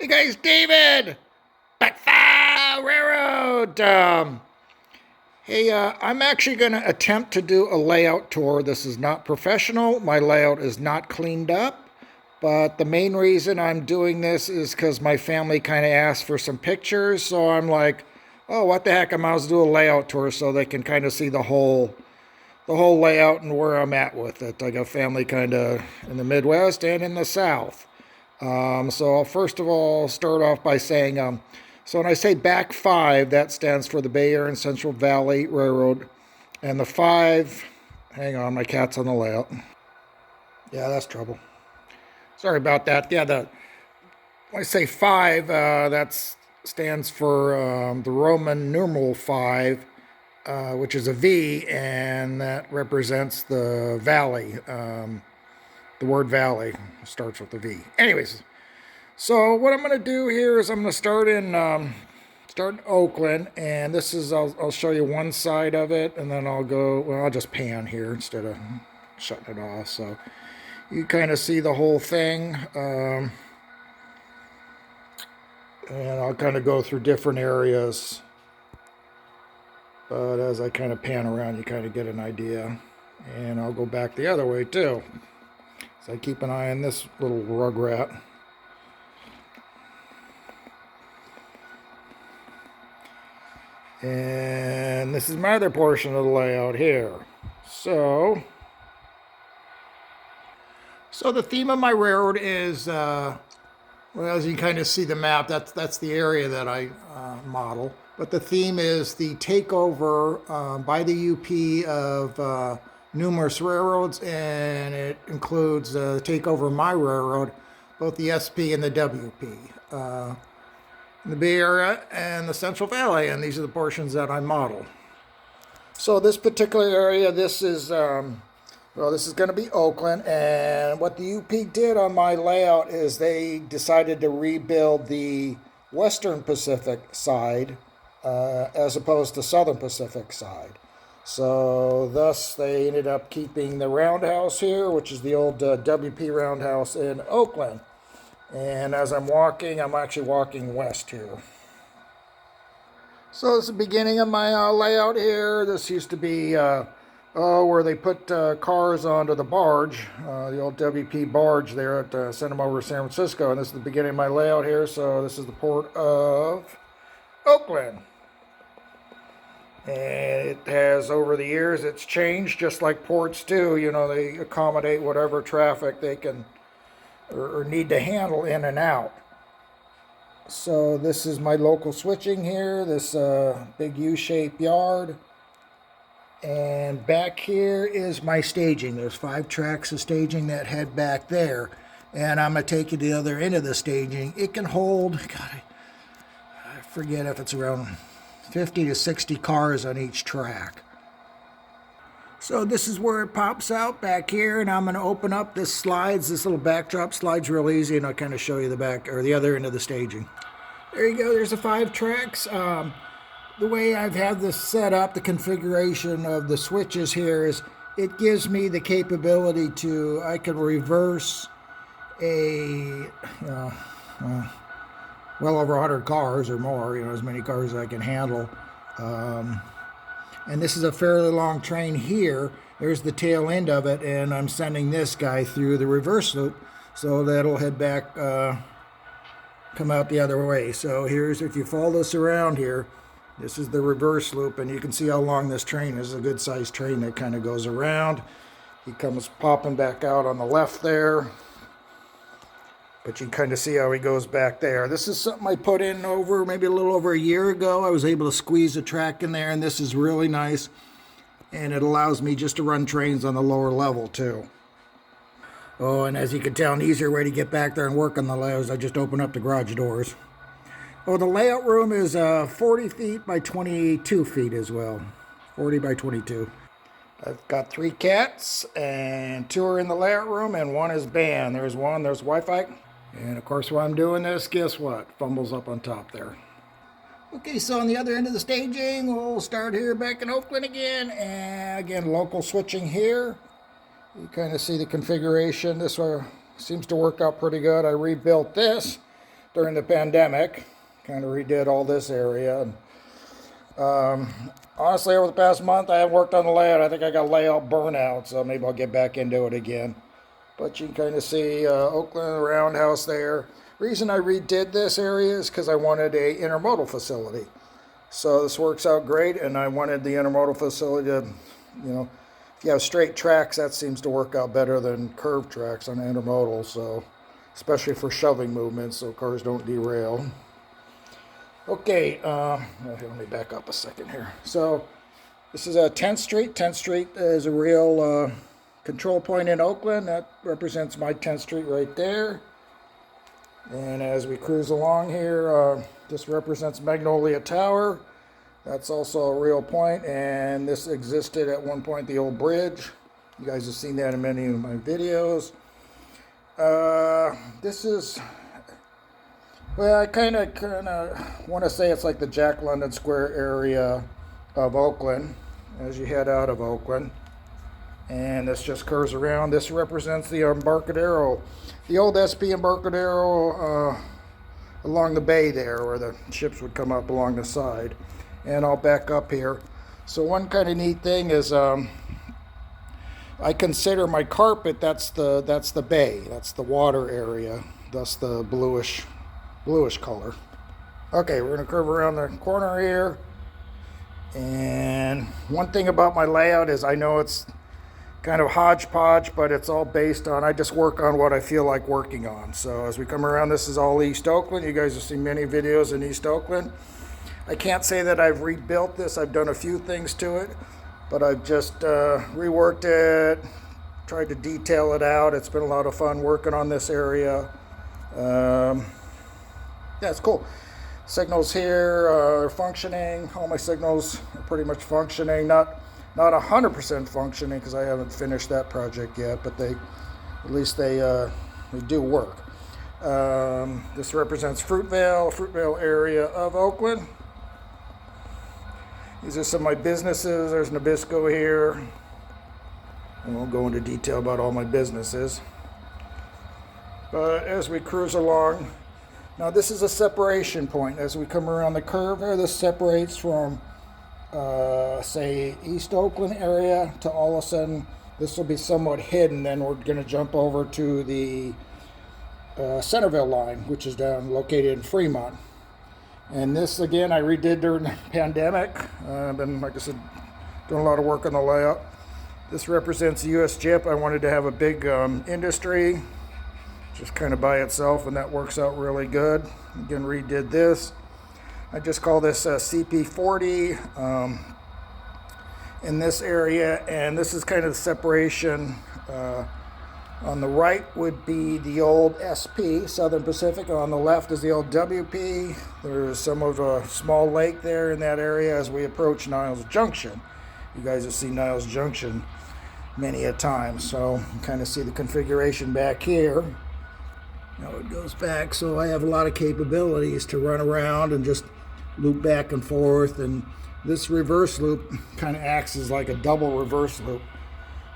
Hey guys, David! Backfire Railroad! Hey, I'm actually going to attempt to do a layout tour. This is not professional. My layout is not cleaned up. But the main reason I'm doing this is because my family kind of asked for some pictures. So I'm like, oh, what the heck, I might as well do a layout tour so they can kind of see the whole layout and where I'm at with it. I got family kind of in the Midwest and in the South. So I'll first of all start off by saying, so when I say BAC 5, that stands for the Bay Area and Central Valley Railroad. And the 5, hang on, my cat's on the layout. Yeah, that's trouble. Sorry about that. Yeah, when I say 5, that stands for the Roman numeral 5, which is a V, and that represents the valley. The word valley starts with a V. Anyways, so what I'm going to do here is I'm going to start in Oakland, and this is I'll show you one side of it, and then I'll just pan here instead of shutting it off, so you kind of see the whole thing. And I'll kind of go through different areas, but as I kind of pan around, you kind of get an idea. And I'll go back the other way too. So I keep an eye on this little rugrat. And this is my other portion of the layout here. So the theme of my railroad is, well, as you kind of see the map, that's the area that I model. But the theme is the takeover by the UP of numerous railroads, and it includes the takeover of my railroad, both the SP and the WP, in the Bay Area and the Central Valley, and these are the portions that I model. So this particular area, this is going to be Oakland, and what the UP did on my layout is they decided to rebuild the Western Pacific side as opposed to Southern Pacific side. So thus they ended up keeping the roundhouse here, which is the old WP roundhouse in Oakland. And as I'm walking, I'm actually walking west here. So this is the beginning of my layout here. This used to be where they put cars onto the barge, the old WP barge there at sent them over to San Francisco. And this is the beginning of my layout here. So this is the port of Oakland. And it has, over the years, it's changed just like ports do. You know, they accommodate whatever traffic they can or need to handle in and out. So this is my local switching here, this big U-shaped yard. And back here is my staging. There's 5 tracks of staging that head back there. And I'm going to take you to the other end of the staging. It can hold, God, I forget if it's around 50 to 60 cars on each track. So this is where it pops out back here, and I'm going to open up this slides. This little backdrop slides real easy, and I'll kind of show you the back or the other end of the staging. There you go. There's the 5 tracks. The way I've had this set up, the configuration of the switches here is it gives me the capability to, I can reverse a well over 100 cars or more, as many cars as I can handle. And this is a fairly long train here. There's the tail end of it, and I'm sending this guy through the reverse loop, so that'll head back, come out the other way. So here's, if you follow this around here, this is the reverse loop, and you can see how long this train is. A good sized train that kind of goes around. He comes popping back out on the left there. But you can kind of see how he goes back there. This is something I put in maybe a little over a year ago. I was able to squeeze a track in there, and this is really nice. And it allows me just to run trains on the lower level, too. Oh, and as you can tell, an easier way to get back there and work on the layouts, I just open up the garage doors. Oh, the layout room is 40 feet by 22 feet as well. 40 by 22. I've got 3 cats, and 2 are in the layout room, and 1 is banned. There's Wi-Fi. And of course, while I'm doing this, guess what? Fumbles up on top there. Okay, so on the other end of the staging, we'll start here back in Oakland again. And again, local switching here. You kind of see the configuration. This one seems to work out pretty good. I rebuilt this. during the pandemic. Kind of redid all this area. And, honestly, over the past month, I haven't worked on the layout. I think I got layout burnout, so maybe I'll get back into it again. But you can kind of see Oakland roundhouse there. Reason I redid this area is because I wanted a intermodal facility. So this works out great, and I wanted the intermodal facility to, if you have straight tracks, that seems to work out better than curved tracks on intermodal. So, especially for shoving movements, so cars don't derail. Okay, let me back up a second here. So, this is 10th Street. 10th Street is a real control point in Oakland. That represents my 10th Street right there. And as we cruise along here, this represents Magnolia Tower. That's also a real point, and this existed at one point, the old bridge. You guys have seen that in many of my videos. This is, well, I kind of want to say it's like the Jack London Square area of Oakland as you head out of Oakland. And this just curves around. This represents the Embarcadero, the old SP Embarcadero along the bay there, where the ships would come up along the side. And I'll back up here. So one kind of neat thing is I consider my carpet, that's the bay, that's the water area, thus the bluish color. Okay, we're gonna curve around the corner here. And one thing about my layout is I know it's kind of hodgepodge, but it's all based on, I just work on what I feel like working on. So as we come around, this is all East Oakland. You guys have seen many videos in East Oakland. I can't say that I've rebuilt this. I've done a few things to it, but I've just reworked it, tried to detail it out. It's been a lot of fun working on this area. Yeah, it's cool. Signals here are functioning. All my signals are pretty much functioning. Not 100% functioning because I haven't finished that project yet, but at least they do work. This represents Fruitvale area of Oakland. These are some of my businesses. There's Nabisco here. I won't go into detail about all my businesses. But as we cruise along, now this is a separation point. As we come around the curve here, this separates from, say, East Oakland area to all of a sudden, this will be somewhat hidden. Then we're going to jump over to the Centerville Line, which is located in Fremont. And this, again, I redid during the pandemic. I've been, like I said, doing a lot of work on the layout. This represents the U.S. JIP. I wanted to have a big industry, just kind of by itself, and that works out really good. Again, redid this. I just call this CP40 in this area, and this is kind of the separation. On the right would be the old SP, Southern Pacific. On the left is the old WP. There's some of a small lake there in that area as we approach Niles Junction. You guys have seen Niles Junction many a time, so you kind of see the configuration back here. Now it goes back, so I have a lot of capabilities to run around and just loop back and forth, and this reverse loop kind of acts as like a double reverse loop.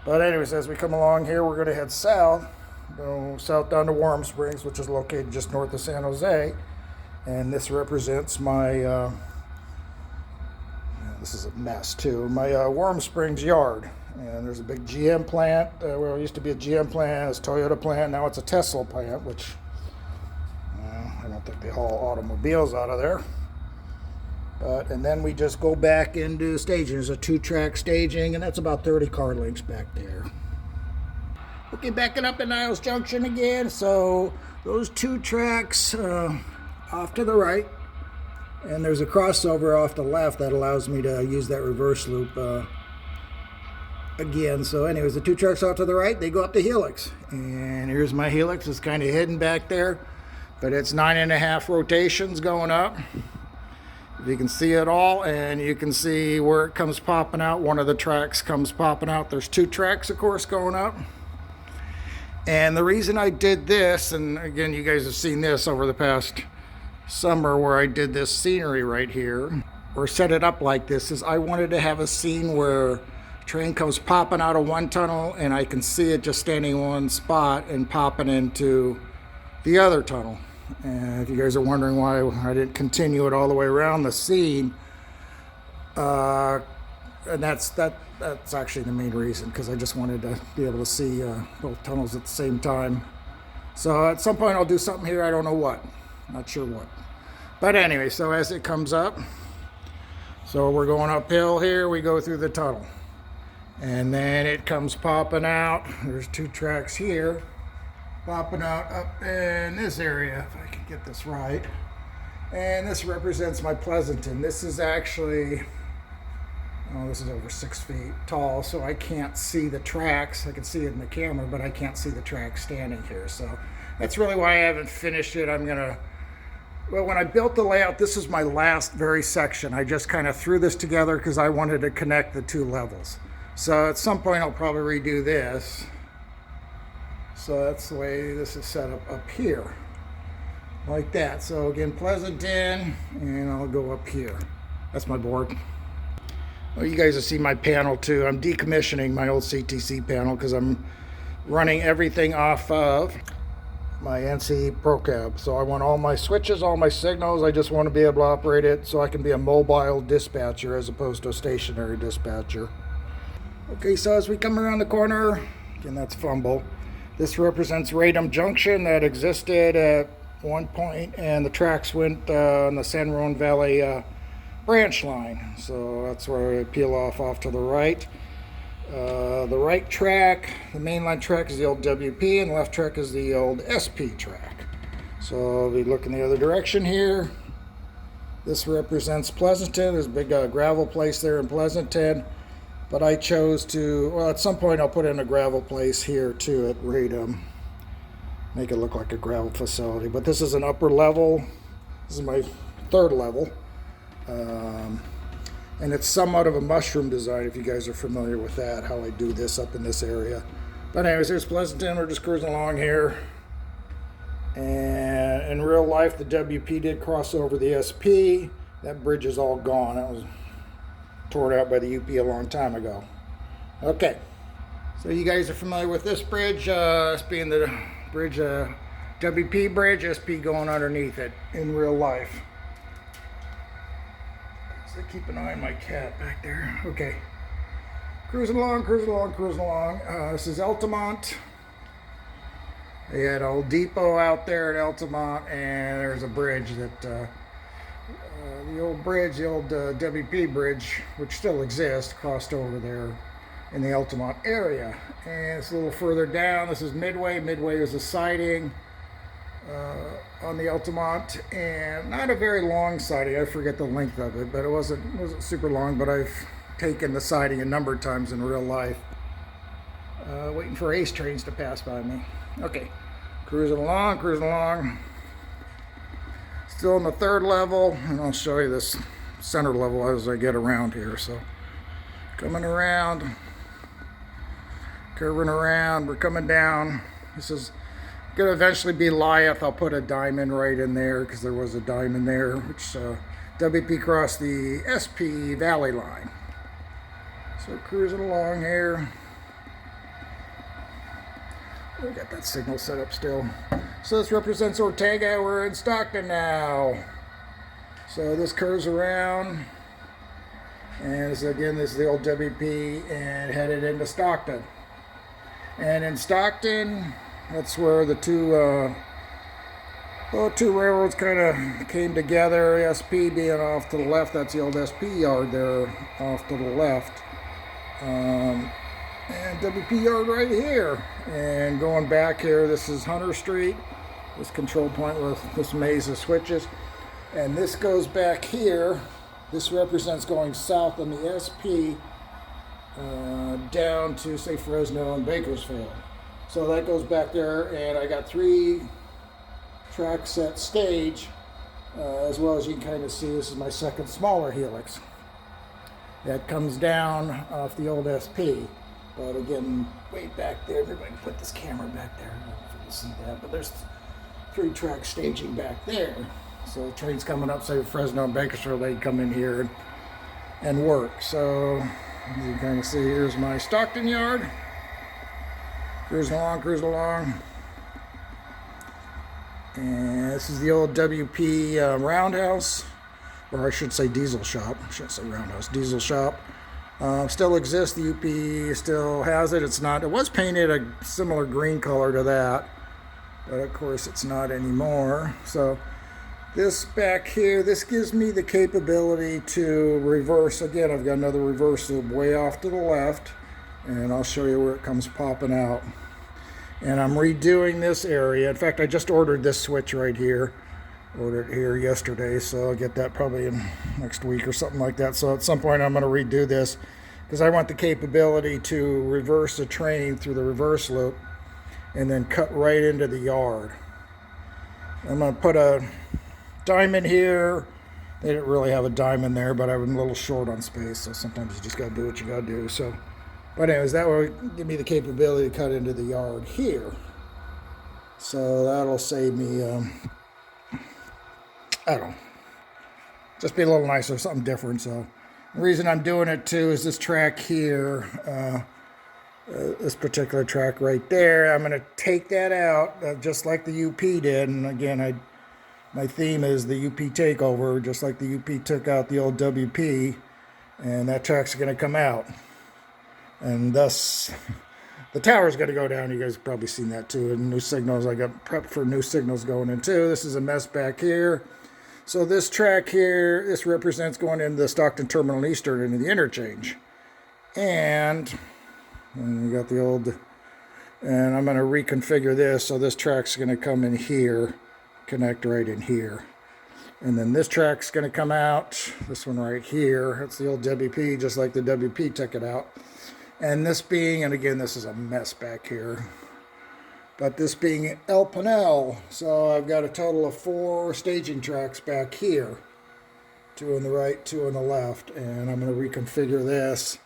But anyways, as we come along here, we're going to head south, go south down to Warm Springs, which is located just north of San Jose. And this represents my, this is a mess too, my Warm Springs yard. And there's a big GM plant, well, it used to be a GM plant, it's a Toyota plant, now it's a Tesla plant, which I don't think they haul automobiles out of there. And then we just go back into staging. There's a 2-track staging, and that's about 30 car lengths back there. Okay, backing up at Niles Junction again. So those 2 tracks off to the right, and there's a crossover off the left that allows me to use that reverse loop again. So anyways, the 2 tracks off to the right, they go up to Helix. And here's my Helix. It's kind of hidden back there, but it's 9.5 rotations going up. You can see it all, and you can see where it comes popping out. One of the tracks comes popping out. There's 2 tracks, of course, going up. And the reason I did this, and again, you guys have seen this over the past summer where I did this scenery right here, or set it up like this, is I wanted to have a scene where a train comes popping out of one tunnel, and I can see it just standing in one spot and popping into the other tunnel. And if you guys are wondering why I didn't continue it all the way around the scene, and that's actually the main reason, because I just wanted to be able to see both tunnels at the same time. So at some point I'll do something here, I don't know what, not sure what. But anyway, so as it comes up, so we're going uphill here, we go through the tunnel. And then it comes popping out. There's 2 tracks here, popping out up in this area, if I can get this right. And this represents my Pleasanton. This is actually, oh, this is over 6 feet tall, so I can't see the tracks. I can see it in the camera, but I can't see the tracks standing here. So that's really why I haven't finished it. Well, when I built the layout, this is my last very section. I just kind of threw this together because I wanted to connect the 2 levels. So at some point I'll probably redo this. So that's the way this is set up here. Like that. So again, Pleasanton, and I'll go up here. That's my board. Well, you guys have seen my panel too. I'm decommissioning my old CTC panel because I'm running everything off of my NC Pro Cab. So I want all my switches, all my signals. I just want to be able to operate it so I can be a mobile dispatcher as opposed to a stationary dispatcher. Okay, so as we come around the corner, again, that's Fumble. This represents Niles Junction that existed at one point, and the tracks went on the San Juan Valley branch line. So that's where I peel off to the right. The right track, the mainline track, is the old WP, and the left track is the old SP track. So I'll be looking the other direction here. This represents Pleasanton. There's a big gravel place there in Pleasanton. But I chose to, well, at some point I'll put in a gravel place here too at Radom. Make it look like a gravel facility. But this is an upper level. This is my 3rd level. And it's somewhat of a mushroom design, if you guys are familiar with that, how I do this up in this area. But anyways, here's Pleasanton. We're just cruising along here. And in real life, the WP did cross over the SP. That bridge is all gone. That was torn out by the UP a long time ago. Okay, so you guys are familiar with this bridge, this being the bridge, WP bridge, SP going underneath it in real life. So keep an eye on my cat back there. Okay, cruising along. This is Altamont. They had an old depot out there at Altamont, and there's a bridge that the old WP bridge, which still exists, crossed over there in the Altamont area. And it's a little further down. This is Midway. Midway is a siding on the Altamont, and not a very long siding. I forget the length of it, but it wasn't super long. But I've taken the siding a number of times in real life. Waiting for ace trains to pass by me. Okay, cruising along. Still on the 3rd level, and I'll show you this center level as I get around here. So coming around, curving around, we're coming down. This is going to eventually be Lyeth. I'll put a diamond right in there because there was a diamond there, which WP crossed the SP Valley line. So cruising along here. We got that signal set up still. So this represents Ortega. We're in Stockton now. So this curves around, and this is the old WP, and headed into Stockton. And in Stockton, that's where the two railroads kind of came together. SP being off to the left. That's the old SP yard there off to the left. And WP yard right here. And going back here, this is Hunter Street, this control point with this maze of switches. And this goes back here. This represents going south on the SP down to, say, Fresno and Bakersfield. So that goes back there, and I got 3 track set stage, as well as you can kind of see. This is my second smaller helix that comes down off the old SP. But again, way back there, everybody put this camera back there. I don't know if you can see that, but there's 3 track staging back there. So the trains coming up, say Fresno and Bakersfield, they come in here and work. So as you can kind of see, here's my Stockton yard. Cruising along. And this is the old WP roundhouse, or I should say diesel shop. I shouldn't say roundhouse, diesel shop. Still exists. The UP still has it. It's not. It was painted a similar green color to that, but of course it's not anymore. So this back here, this gives me the capability to reverse. Again, I've got another reverse loop way off to the left, and I'll show you where it comes popping out. And I'm redoing this area. In fact, I just ordered this switch right here. Ordered it here yesterday, so I'll get that probably in next week or something like that. So at some point I'm going to redo this because I want the capability to reverse the train through the reverse loop and then cut right into the yard. I'm going to put a diamond here. They didn't really have a diamond there, but I'm a little short on space, so sometimes you just got to do what you got to do. So, but anyways, that will give me the capability to cut into the yard here. So that'll save me, I don't know, just be a little nicer, something different. So the reason I'm doing it too is this track here, this particular track right there. I'm going to take that out just like the UP did. And again, my theme is the UP takeover, just like the UP took out the old WP, and that track's going to come out. And thus, the tower's going to go down. You guys have probably seen that too. And new signals, I got prepped for new signals going in too. This is a mess back here. So this track here, this represents going into the Stockton Terminal Eastern into the interchange. And we got the old, and I'm going to reconfigure this. So this track's going to come in here, connect right in here. And then this track's going to come out, this one right here. That's the old WP, just like the WP took it out. And this being, and again, this is a mess back here, but this being El Panel, so I've got a total of 4 staging tracks back here, 2 on the right, 2 on the left, and I'm going to reconfigure this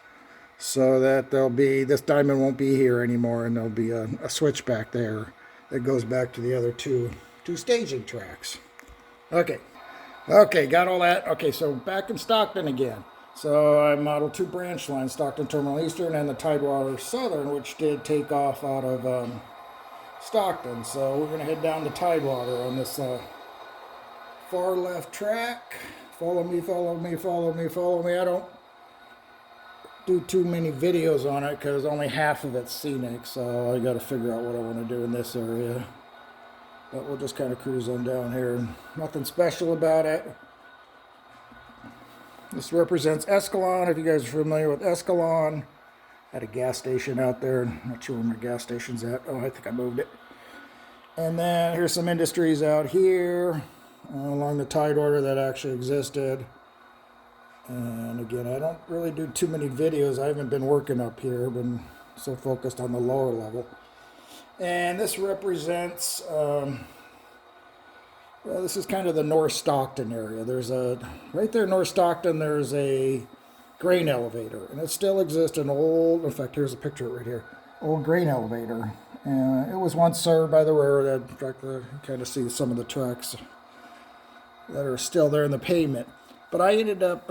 so that there'll be, this diamond won't be here anymore, and there'll be a switch back there that goes back to the other two staging tracks. Okay, got all that. Okay, so back in Stockton again. So I modeled 2 branch lines, Stockton Terminal Eastern and the Tidewater Southern, which did take off out of Stockton. So we're going to head down to Tidewater on this far left track. Follow me, follow me, follow me, follow me. I don't do too many videos on it because only half of it's scenic, so I got to figure out what I want to do in this area. But we'll just kind of cruise on down here. Nothing special about it. This represents Escalon. If you guys are familiar with Escalon, had a gas station out there. Not sure where my gas station's at. Oh, I think I moved it. And then here's some industries out here along the Tidewater that actually existed. And again, I don't really do too many videos. I haven't been working up here. I've been so focused on the lower level. And this represents, well, this is kind of the North Stockton area. There's right there in North Stockton, there's a grain elevator. And it still exists, an old, in fact, here's a picture right here, old grain elevator. And it was once served by the railroad. In fact, you kind of see some of the tracks that are still there in the pavement. But I ended up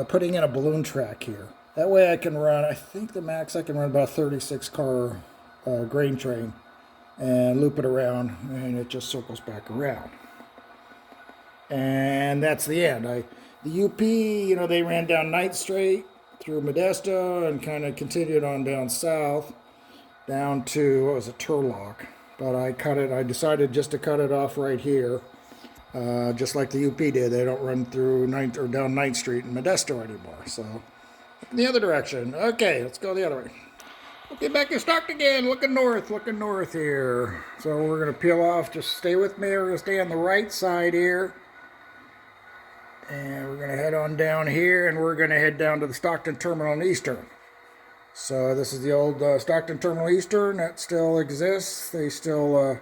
putting in a balloon track here. That way I can run, I think the max I can run about a 36 car grain train and loop it around, and it just circles back around. And that's the end. The UP, you know, they ran down Ninth Street through Modesto and kind of continued on down south down to, what was it, Turlock. But I decided just to cut it off right here, just like the UP did. They don't run through down 9th Street in Modesto anymore. So in the other direction. Okay, let's go the other way. Okay, back in Stockton again, looking north here. So we're going to peel off, just stay with me. We're going to stay on the right side here. And we're going to head on down here, and we're going to head down to the Stockton Terminal Eastern. So this is the old Stockton Terminal Eastern that still exists. They still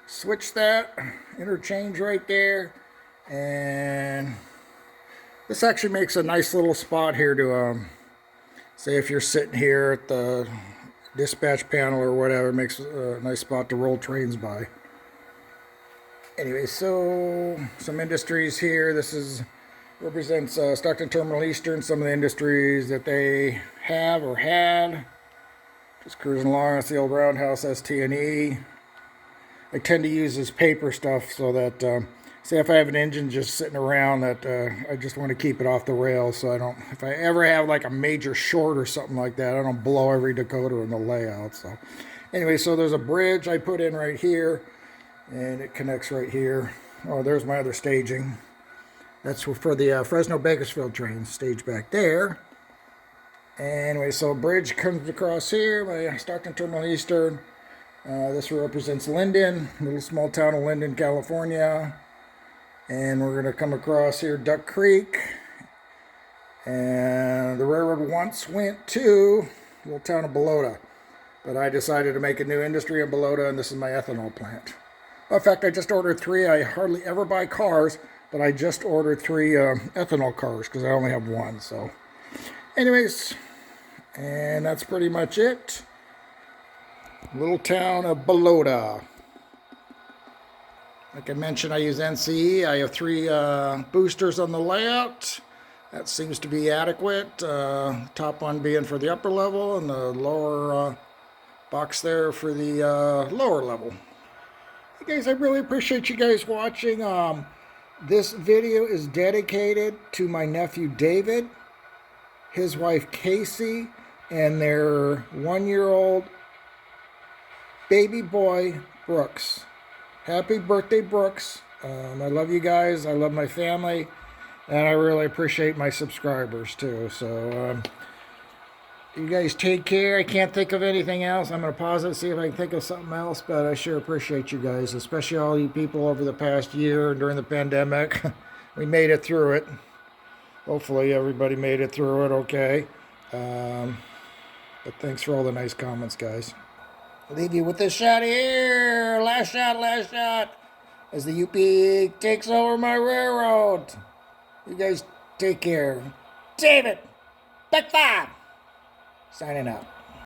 switch that interchange right there. And this actually makes a nice little spot here to, say if you're sitting here at the dispatch panel or whatever, it makes a nice spot to roll trains by. Anyway, so some industries here. This represents Stockton Terminal Eastern, some of the industries that they have or had. Just cruising along, that's the old roundhouse ST&E. I tend to use this paper stuff so that, say if I have an engine just sitting around that I just want to keep it off the rails so I don't, if I ever have like a major short or something like that, I don't blow every decoder in the layout. So anyway, so there's a bridge I put in right here, and it connects right here. Oh, there's my other staging. That's for the Fresno-Bakersfield train, stage back there. Anyway, so a bridge comes across here by Stockton Terminal Eastern. This represents Linden, little small town of Linden, California. And we're going to come across here Duck Creek. And the railroad once went to the little town of Balota. But I decided to make a new industry in Balota, and this is my ethanol plant. In fact, I just ordered 3. I hardly ever buy cars, but I just ordered 3 ethanol cars because I only have 1. So anyways, and that's pretty much it. Little town of Balota. Like I mentioned, I use NCE. I have 3 boosters on the layout. That seems to be adequate. Top one being for the upper level, and the lower box there for the lower level. Hey guys, I really appreciate you guys watching. This video is dedicated to my nephew David, his wife Kasey, and their 1-year-old baby boy Brooks. Happy birthday, Brooks. I love you guys. I love my family. And I really appreciate my subscribers, too. So, you guys take care. I can't think of anything else. I'm going to pause it, see if I can think of something else. But I sure appreciate you guys, especially all you people over the past year during the pandemic. We made it through it. Hopefully, everybody made it through it okay. But thanks for all the nice comments, guys. I'll leave you with this shot here. Last shot. As the UP takes over my railroad. You guys take care. David, Back 5. Signing out.